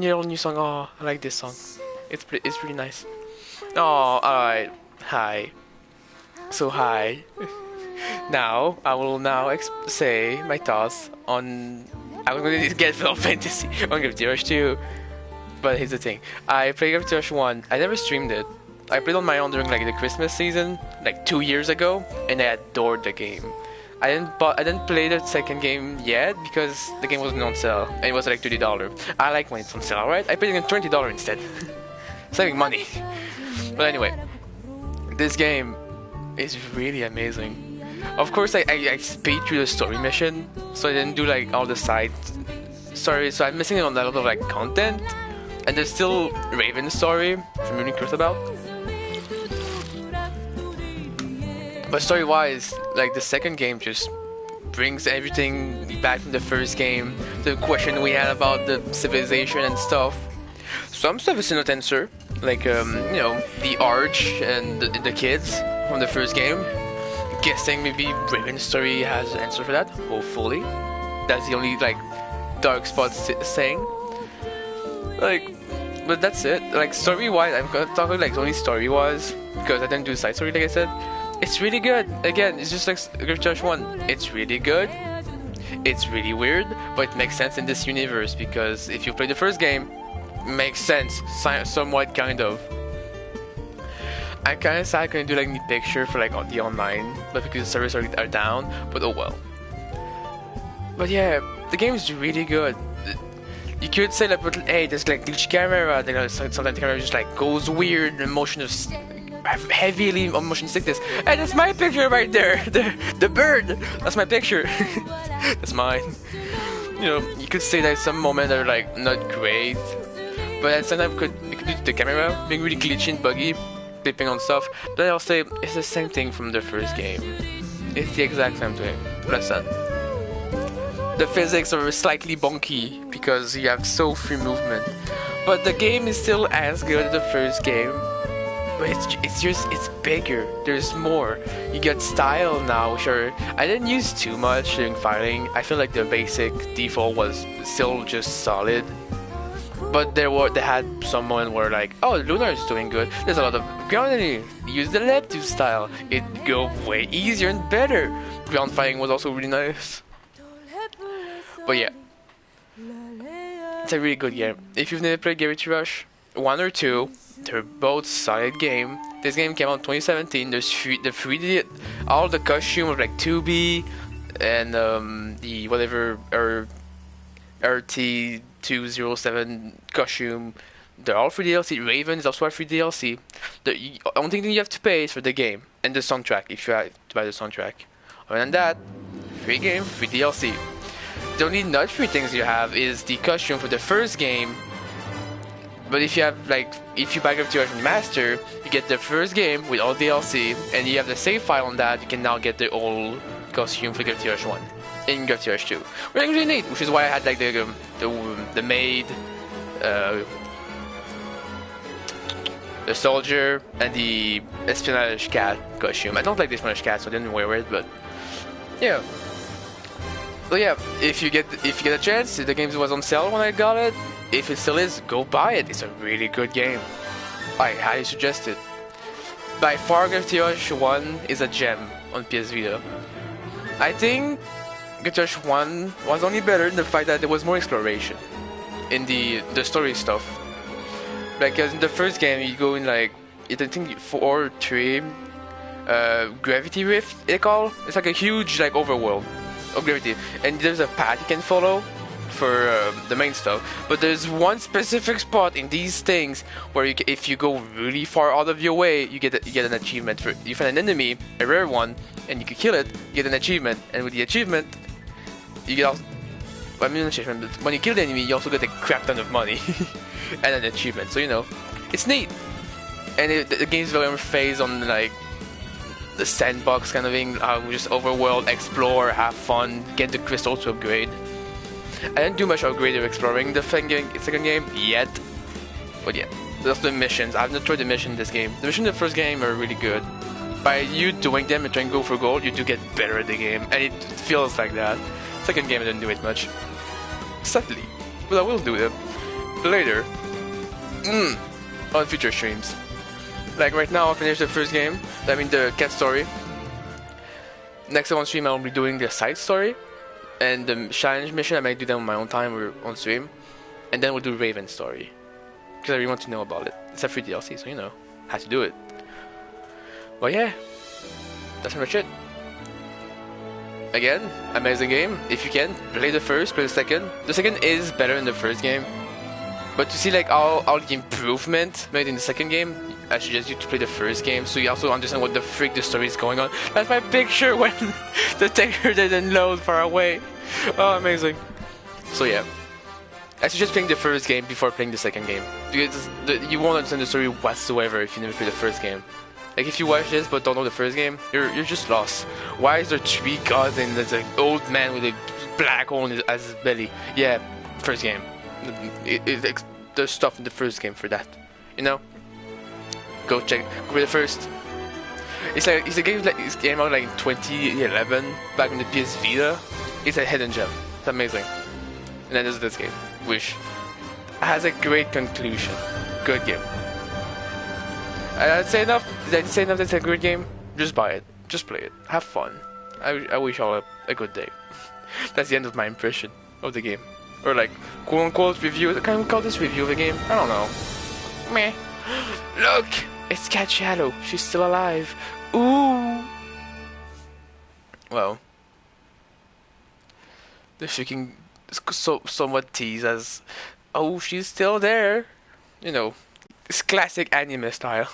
1 year old new song. Oh, I like this song. It's really nice. Oh, alright. Hi. So hi. Now I will now say my thoughts on. I'm going to get Final Fantasy on Gravity Rush 2. But here's the thing. I played Gravity Rush 1. I never streamed it. I played on my own during like the Christmas season, like 2 years ago, and I adored the game. I didn't play the second game yet because the game wasn't on sale and it was like $30. I like when it's on sale, right? I paid it $20 instead. Saving money. But anyway, this game is really amazing. Of course, I speed through the story mission, so I didn't do like all the side stories, so I'm missing on a lot of like content. And there's still Raven's story, which I'm really curious about. But story-wise, like the second game just brings everything back from the first game. The question we had about the civilization and stuff. Some stuff is still not answered, like you know, the Arch and the kids from the first game. Guessing maybe Raven's story has an answer for that. Hopefully, that's the only like dark spot saying. Like, but that's it. Like story-wise, I'm gonna talk about like only story-wise because I didn't do side story like I said. It's really good. Again, it's just like Gravity Rush 1. It's really good. It's really weird, but it makes sense in this universe because if you play the first game, it makes sense, somewhat, kind of. I'm kind of sad I couldn't do like the picture for like the online, but because the servers are down. But oh well. But yeah, the game is really good. You could say like, but hey, there's like glitchy camera. Sometimes the camera just like goes weird, the motion is heavily on motion sickness, and it's my picture right there, the bird. That's my picture. That's mine. You know, you could say that some moments are like not great, but at the same time you could do the camera being really glitchy and buggy, flipping on stuff. But I'll say it's the same thing from the first game. It's the exact same thing. Plus that the physics are slightly bonky because you have so free movement, but the game is still as good as the first game. But it's bigger. There's more. You get style now, sure. I didn't use too much during fighting. I feel like the basic default was still just solid. But they had someone where like, oh, Lunar is doing good. There's a lot of ground enemy. Use the Leptu style. It go way easier and better. Ground fighting was also really nice. But yeah, it's a really good game. If you've never played Gravity Rush 1 or 2, they're both solid game. This game came out in 2017. There's the 3D, all the costume of like 2B and the whatever RT207 costume. They're all free DLC. Raven is also a free DLC. The only thing you have to pay is for the game and the soundtrack if you have to buy the soundtrack. Other than that, free game, free DLC. The only not free things you have is the costume for the first game. But if you have like, if you buy Gravity Rush Master, you get the first game with all DLC, and you have the save file on that. You can now get the old costume for Gravity Rush 1 in Gravity Rush 2, which is really neat. Which is why I had like the maid, the soldier, and the espionage cat costume. I don't like the espionage cat, so I didn't wear it. But yeah. So yeah, if you get a chance, the game was on sale when I got it. If it still is, go buy it. It's a really good game. I highly suggest it. By far, Gravity Rush 1 is a gem on PS Vita. I think Gravity Rush 1 was only better in the fact that there was more exploration in the story stuff. Because in the first game, you go in like, I think 4 or 3 Gravity Rift, they call. It's like a huge like overworld of gravity, and there's a path you can follow for the main stuff, but there's one specific spot in these things where if you go really far out of your way, you get an achievement. For you find an enemy, a rare one, and you can kill it, you get an achievement, and with the achievement, you get also, I mean, but when you kill the enemy, you also get a crap ton of money and an achievement. So you know, it's neat, and the game's very phased on like the sandbox kind of thing. Just overworld, explore, have fun, get the crystal to upgrade. I didn't do much upgrade or exploring the second game yet, but yeah, that's the missions. I've not tried the mission in this game. The mission in the first game are really good. By you doing them and trying to go for gold, you do get better at the game, and it feels like that. Second game I didn't do it much, sadly, but I will do them. later. On future streams. Like right now, I finished the first game. I mean the cat story. Next on stream, I'll be doing the side story, and the challenge mission. I might do them on my own time or on stream, and then we'll do Raven story because I really want to know about it. It's a free DLC, so you know, had to do it. But yeah, that's pretty much it. Again, amazing game. If you can, play the first, play the second. The second is better than the first game. But to see like all the improvement made in the second game, I suggest you to play the first game so you also understand what the freak the story is going on. That's my picture when the texture didn't load far away. Oh, amazing. So yeah, I suggest playing the first game before playing the second game. Because you won't understand the story whatsoever if you never play the first game. Like if you watch this but don't know the first game, you're just lost. Why is there 3 gods and there's an old man with a black hole in his belly? Yeah, first game. There's stuff in the first game for that, you know. Go check. Go play the first. It's a game like it came out like in 2011 back in the PS Vita. It's a hidden gem. It's amazing. And then there's this game, which has a great conclusion. Good game. I'd say enough. Did I say enough? That's a good game. Just buy it. Just play it. Have fun. I wish y'all a good day. That's the end of my impression of the game. Or like, quote-unquote review. Can we call this review of the game? I don't know. Meh. Look! It's Cat Shadow. She's still alive. Ooh! Well. The freaking somewhat tease as, oh, she's still there. You know, it's classic anime style.